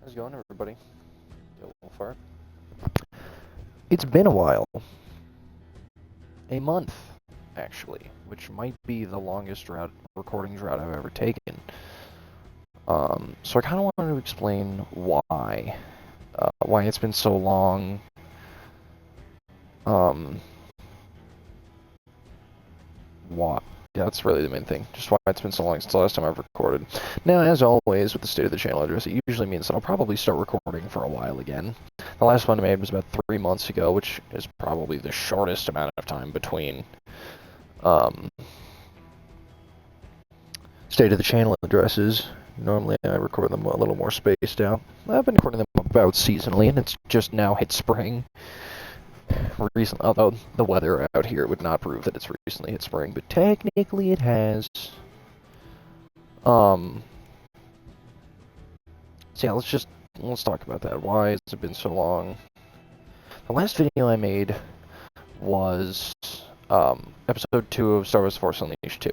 How's it going, everybody? A little fart. It's been a while. A month, actually, which might be the longest recording drought I've ever taken. So I kind of wanted to explain why it's been so long. Why? Yeah, that's really the main thing. Just why it's been so long since the last time I've recorded. Now, as always, with the state of the channel address, it usually means that I'll probably start recording for a while again. The last one I made was about 3 months ago, which is probably the shortest amount of time between state of the channel addresses. Normally I record them a little more spaced out. I've been recording them about seasonally, and it's just now hit spring. Recently, although the weather out here would not prove that it's recently hit spring, but technically it has. So yeah, let's talk about that. Why has it been so long? The last video I made was episode 2 of Star Wars Force Unleashed 2,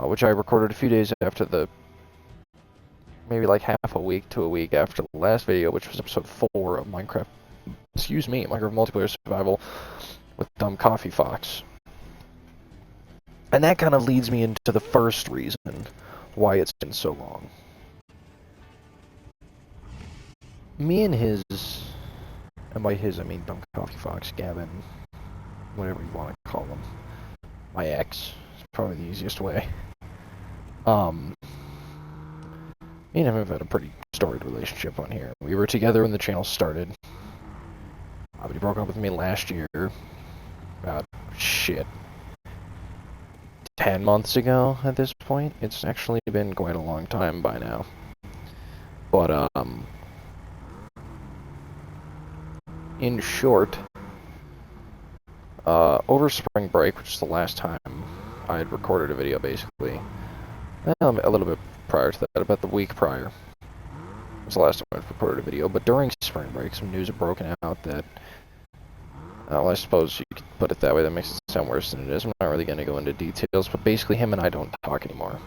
which I recorded a few days after maybe like half a week to a week after the last video, which was episode 4 of Minecraft Multiplayer Survival with Dumb Coffee Fox. And that kind of leads me into the first reason why it's been so long. Me and by his I mean Dumb Coffee Fox, Gavin, whatever you want to call him, my ex, is probably the easiest way. Me and him have had a pretty storied relationship on here. We were together when the channel started. But he broke up with me last year, about 10 months ago at this point. It's actually been quite a long time by now. But, in short, over spring break, which is the last time I had recorded a video, basically, a little bit prior to that, about the week prior, was the last time I recorded a video, but during spring break, some news had broken out that, well, I suppose you could put it that way, that makes it sound worse than it is. I'm not really going to go into details, but basically him and I don't talk anymore.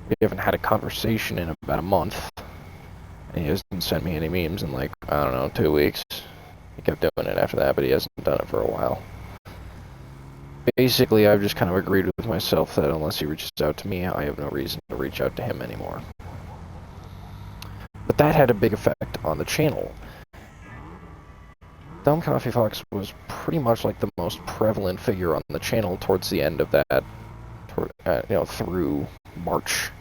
We haven't had a conversation in about a month, and he hasn't sent me any memes in like, I don't know, 2 weeks. He kept doing it after that, but he hasn't done it for a while. Basically, I've just kind of agreed with myself that unless he reaches out to me, I have no reason to reach out to him anymore. But that had a big effect on the channel. Dumb Coffee Fox was pretty much like the most prevalent figure on the channel towards the end of that, through March.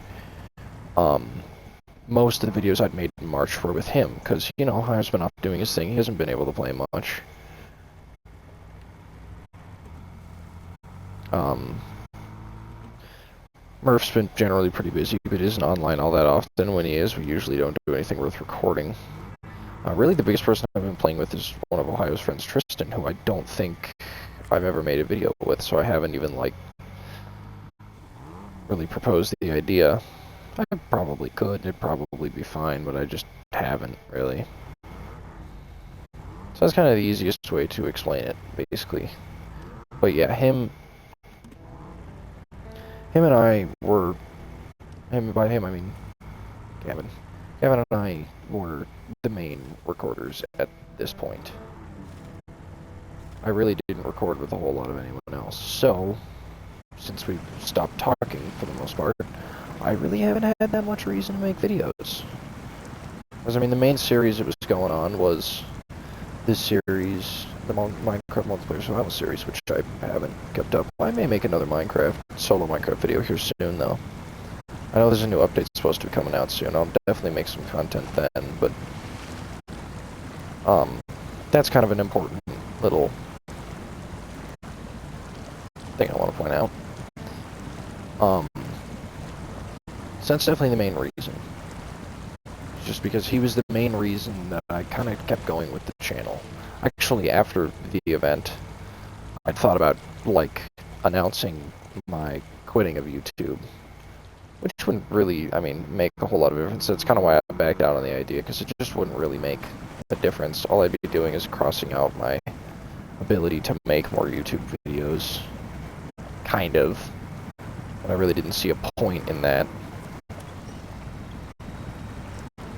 Most of the videos I'd made in March were with him, because, I've been off doing his thing. He hasn't been able to play much. Murph's been generally pretty busy, but isn't online all that often. When he is, we usually don't do anything worth recording. Really, the biggest person I've been playing with is one of Ohio's friends, Tristan, who I don't think I've ever made a video with, so I haven't even, really proposed the idea. I probably could, it'd probably be fine, but I just haven't, really. So that's kind of the easiest way to explain it, basically. But yeah, him and I were, by him I mean Gavin. Gavin and I were the main recorders at this point. I really didn't record with a whole lot of anyone else, so since we stopped talking for the most part, I really haven't had that much reason to make videos. Because, the main series that was going on was this series, the Minecraft Multiplayer Survival series, which I haven't kept up. I may make another solo Minecraft video here soon, though. I know there's a new update supposed to be coming out soon. I'll definitely make some content then, but that's kind of an important little thing I want to point out. So that's definitely the main reason. Just because he was the main reason that I kind of kept going with the channel. Actually, after the event, I thought about, announcing my quitting of YouTube. Which wouldn't really, make a whole lot of difference. That's kind of why I backed out on the idea, because it just wouldn't really make a difference. All I'd be doing is crossing out my ability to make more YouTube videos. Kind of. But I really didn't see a point in that.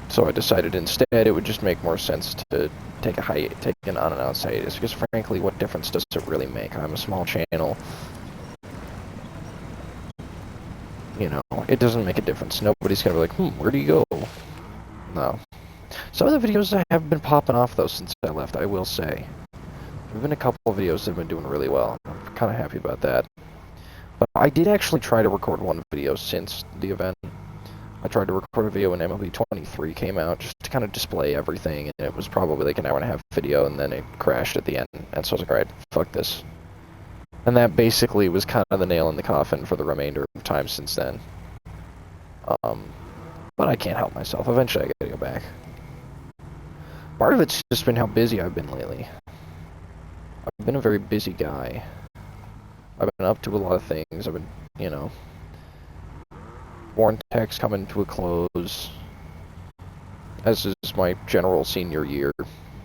So I decided instead it would just make more sense to take an unannounced hiatus, because frankly, what difference does it really make? I'm a small channel. You know, it doesn't make a difference. Nobody's gonna be like, where do you go? No. Some of the videos have been popping off, though, since I left, I will say. There've been a couple of videos that have been doing really well. I'm kind of happy about that. But I did actually try to record one video since the event. I tried to record a video when MLB 23 came out, just to kind of display everything, and it was probably like an hour and a half video, and then it crashed at the end, and so I was like, alright, fuck this. And that basically was kind of the nail in the coffin for the remainder of time since then. But I can't help myself. Eventually I gotta go back. Part of it's just been how busy I've been lately. I've been a very busy guy. I've been up to a lot of things. I've been, you know... Warntech's coming to a close, as is my general senior year,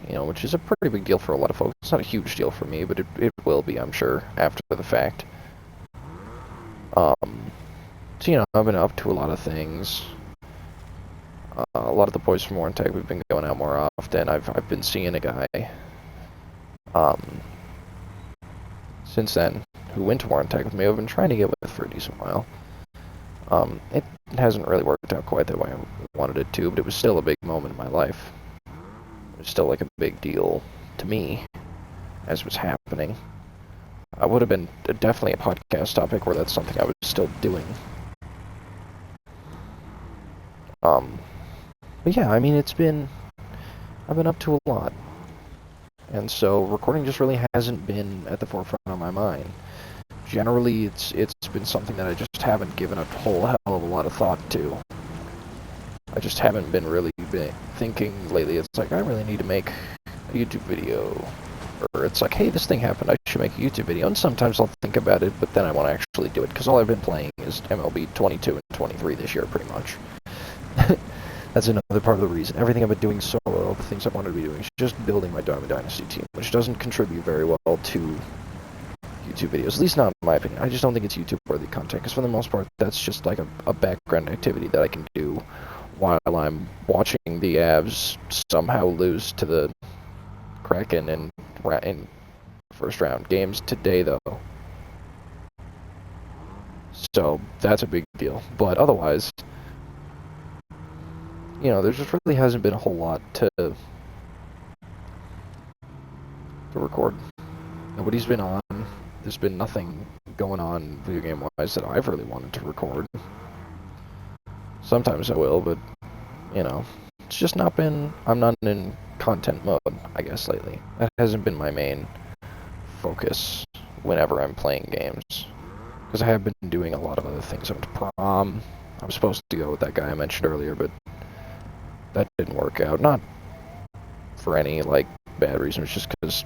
you know, which is a pretty big deal for a lot of folks. It's not a huge deal for me, but it will be, I'm sure, after the fact. So, you know, I've been up to a lot of things. A lot of the boys from Warntech, we've been going out more often. I've been seeing a guy, since then, who went to Warntech with me. I've been trying to get with for a decent while. It hasn't really worked out quite the way I wanted it to, but it was still a big moment in my life. It was still like a big deal to me as it was happening. I would have been definitely a podcast topic where that's something I was still doing. But yeah, I mean, I've been up to a lot. And so recording just really hasn't been at the forefront of my mind. Generally, it's been something that I just haven't given a whole hell of a lot of thought to. I just haven't been really thinking lately. It's like, I really need to make a YouTube video. Or it's like, hey, this thing happened, I should make a YouTube video. And sometimes I'll think about it, but then I want to actually do it. Because all I've been playing is MLB 22 and 23 this year, pretty much. That's another part of the reason. Everything I've been doing solo, the things I wanted to be doing, is just building my Diamond Dynasty team, which doesn't contribute very well to YouTube videos, at least not in my opinion. I just don't think it's YouTube-worthy content, because for the most part, that's just like a background activity that I can do while I'm watching the Avs somehow lose to the Kraken in first round games today, though. So that's a big deal. But otherwise, you know, there just really hasn't been a whole lot to record. Nobody's been on. There's been nothing going on video game-wise that I've really wanted to record. Sometimes I will, but, you know, it's just not been... I'm not in content mode, I guess, lately. That hasn't been my main focus whenever I'm playing games. Because I have been doing a lot of other things. I went to prom. I was supposed to go with that guy I mentioned earlier, but that didn't work out. Not for any, like, bad reason. It's just because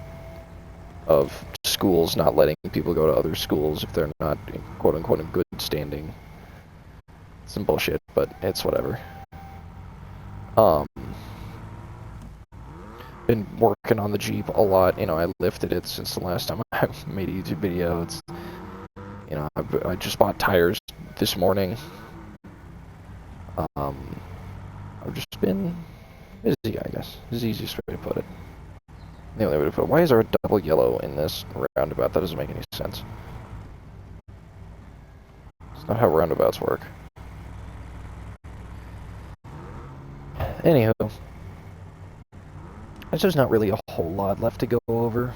of schools not letting people go to other schools if they're not, quote-unquote, in good standing. Some bullshit, but it's whatever. Been working on the Jeep a lot. You know, I lifted it since the last time I made a YouTube video. It's, you know, I just bought tires this morning. I've just been busy, I guess. Is the easiest way to put it. The only way to put it. Why is there a double yellow in this roundabout? That doesn't make any sense. It's not how roundabouts work. Anywho, there's just not really a whole lot left to go over.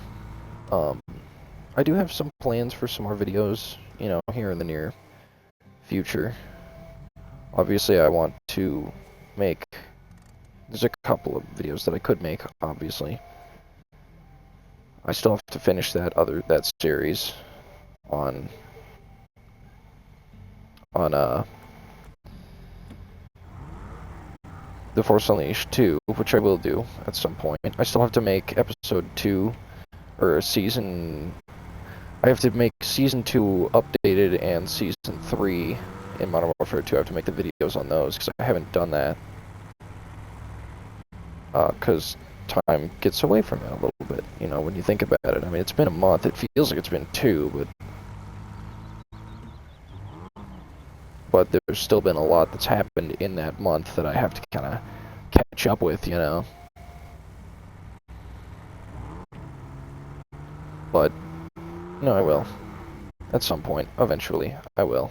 I do have some plans for some more videos, you know, here in the near future. Obviously, I want to make... There's a couple of videos that I could make, obviously. I still have to finish that series on The Force Unleashed 2, which I will do at some point. I still have to make episode 2, or season... I have to make season 2 updated and season 3 in Modern Warfare 2. I have to make the videos on those, because I haven't done that. Because time gets away from it a little bit, you know, when you think about it. I mean, it's been a month. It feels like it's been 2, but there's still been a lot that's happened in that month that I have to kind of catch up with, you know. But, no, I will. At some point, eventually, I will.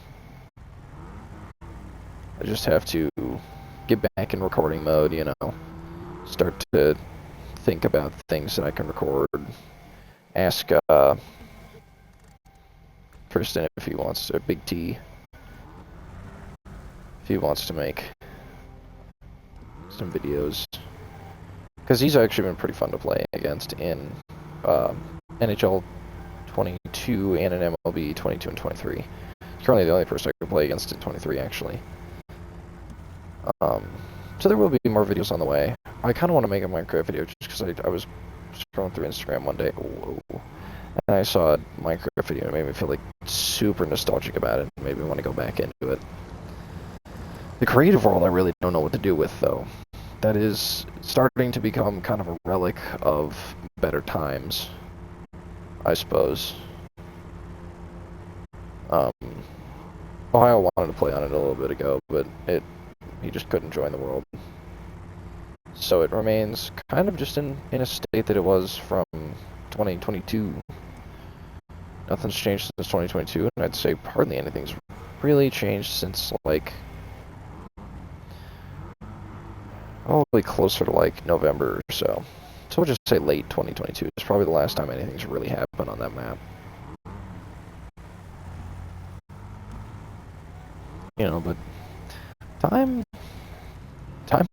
I just have to get back in recording mode, you know. Start to think about things that I can record. Ask, Tristan if he wants to, Big T, if he wants to make some videos. Because he's actually been pretty fun to play against in NHL 22 and in MLB 22 and 23. He's currently the only person I can play against in 23, actually. So there will be more videos on the way. I kind of want to make a Minecraft video just because I was scrolling through Instagram one day, whoa, and I saw a Minecraft video and it made me feel like super nostalgic about it, and made me want to go back into it. The creative world I really don't know what to do with, though. That is starting to become kind of a relic of better times, I suppose. Ohio wanted to play on it a little bit ago, but he just couldn't join the world. So it remains kind of just in a state that it was from 2022. Nothing's changed since 2022, and I'd say hardly anything's really changed since, like, probably closer to, like, November or so. So we'll just say late 2022 is probably the last time anything's really happened on that map. You know, but time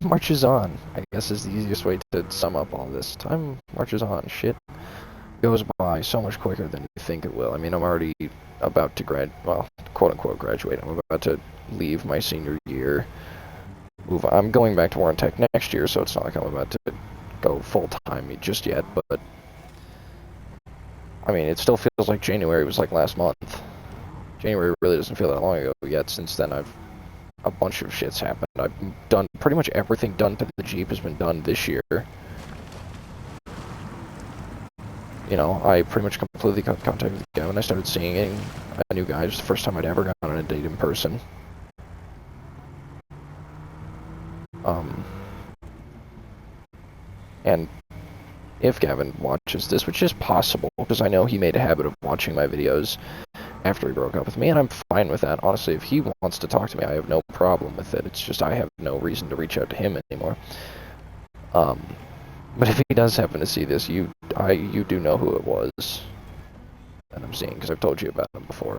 marches on, I guess, is the easiest way to sum up all this. Time marches on. Shit goes by so much quicker than you think it will. I mean, I'm already about to quote-unquote graduate. I'm about to leave my senior year. I'm going back to Warren Tech next year, so it's not like I'm about to go full-time just yet, but I mean, it still feels like January was like last month. January really doesn't feel that long ago yet. Since then, a bunch of shit's happened. I've done pretty much everything done to the Jeep has been done this year. You know, I pretty much completely cut contact with Gavin. I started seeing a new guy. It was the first time I'd ever gone on a date in person. And if Gavin watches this, which is possible, because I know he made a habit of watching my videos after he broke up with me, and I'm fine with that. Honestly, if he wants to talk to me, I have no problem with it. It's just I have no reason to reach out to him anymore. But if he does happen to see this, you do know who it was that I'm seeing, because I've told you about him before.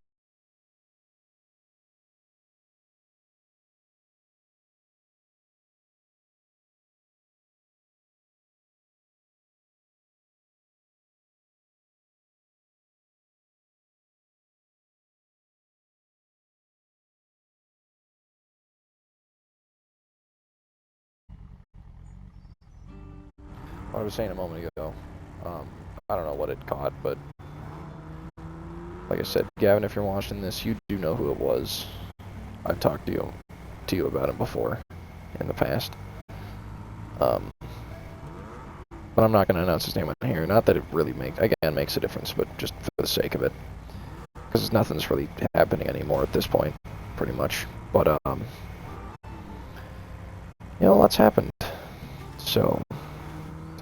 I was saying a moment ago, I don't know what it caught, but like I said, Gavin, if you're watching this, you do know who it was. I've talked to you about him before in the past. But I'm not going to announce his name on here. Not that it really makes a difference, but just for the sake of it. Because nothing's really happening anymore at this point, pretty much. But, you know, lots happened. So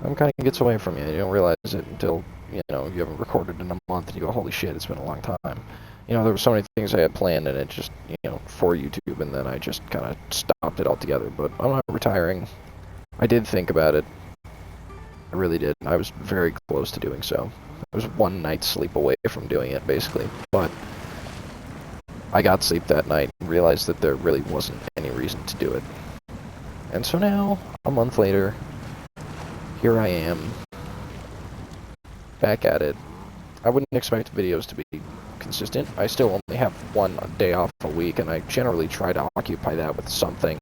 time kind of gets away from you. You don't realize it until, you know, you haven't recorded in a month and you go, holy shit, it's been a long time. You know, there were so many things I had planned and it just, you know, for YouTube, and then I just kind of stopped it altogether. But I'm not retiring. I did think about it. I really did. I was very close to doing so. I was one night's sleep away from doing it, basically. But I got sleep that night and realized that there really wasn't any reason to do it. And so now, a month later, here I am, back at it. I wouldn't expect videos to be consistent. I still only have one day off a week, and I generally try to occupy that with something.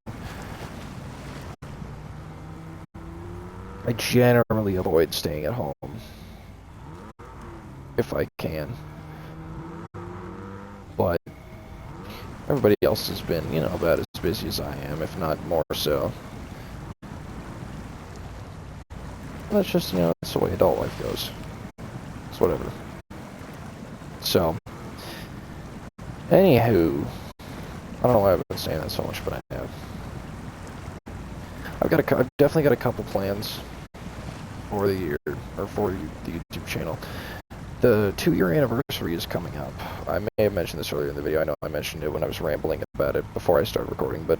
I generally avoid staying at home, if I can. But everybody else has been, you know, about as busy as I am, if not more so. That's just, you know, that's the way adult life goes. It's whatever. So, anywho, I don't know why I've been saying that so much, but I have. I've definitely got a couple plans for the year, or for the YouTube channel. The 2-year anniversary is coming up. I may have mentioned this earlier in the video. I know I mentioned it when I was rambling about it before I started recording, but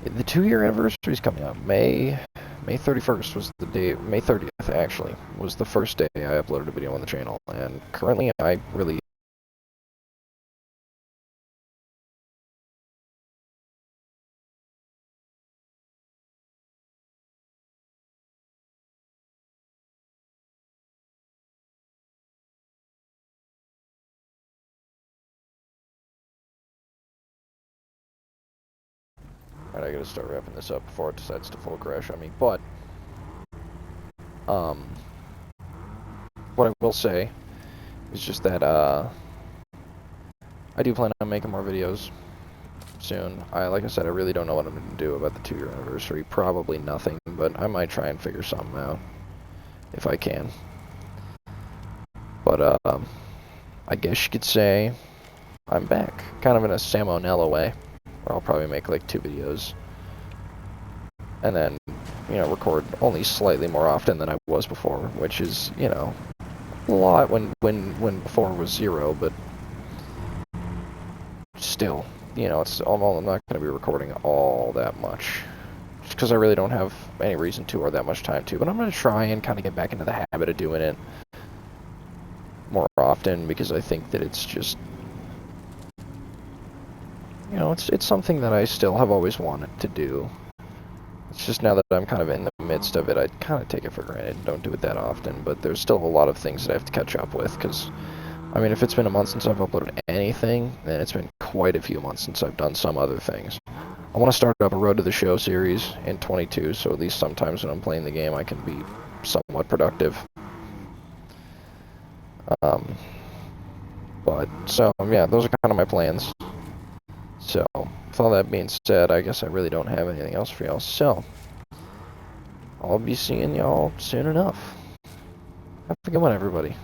the 2-year anniversary is coming up. May 31st was the day. May 30th actually was the first day I uploaded a video on the channel, and currently I really. Alright, I gotta start wrapping this up before it decides to full crash on me. But what I will say is just that I do plan on making more videos soon. Like I said, I really don't know what I'm going to do about the 2-year anniversary. Probably nothing, but I might try and figure something out if I can. But I guess you could say I'm back, kind of in a Salmonella way, where I'll probably make like 2 videos, and then, you know, record only slightly more often than I was before, which is, you know, a lot when before was 0, but still, you know, I'm not going to be recording all that much, just because I really don't have any reason to or that much time to, but I'm going to try and kind of get back into the habit of doing it more often, because I think that it's just, you know, it's something that I still have always wanted to do. It's just now that I'm kind of in the midst of it, I kind of take it for granted and don't do it that often, but there's still a lot of things that I have to catch up with, because, I mean, if it's been a month since I've uploaded anything, then it's been quite a few months since I've done some other things. I want to start up a Road to the Show series in 22, so at least sometimes when I'm playing the game I can be somewhat productive. But, so, yeah, those are kind of my plans. So, with all that being said, I guess I really don't have anything else for y'all, so I'll be seeing y'all soon enough. Have a good one, everybody.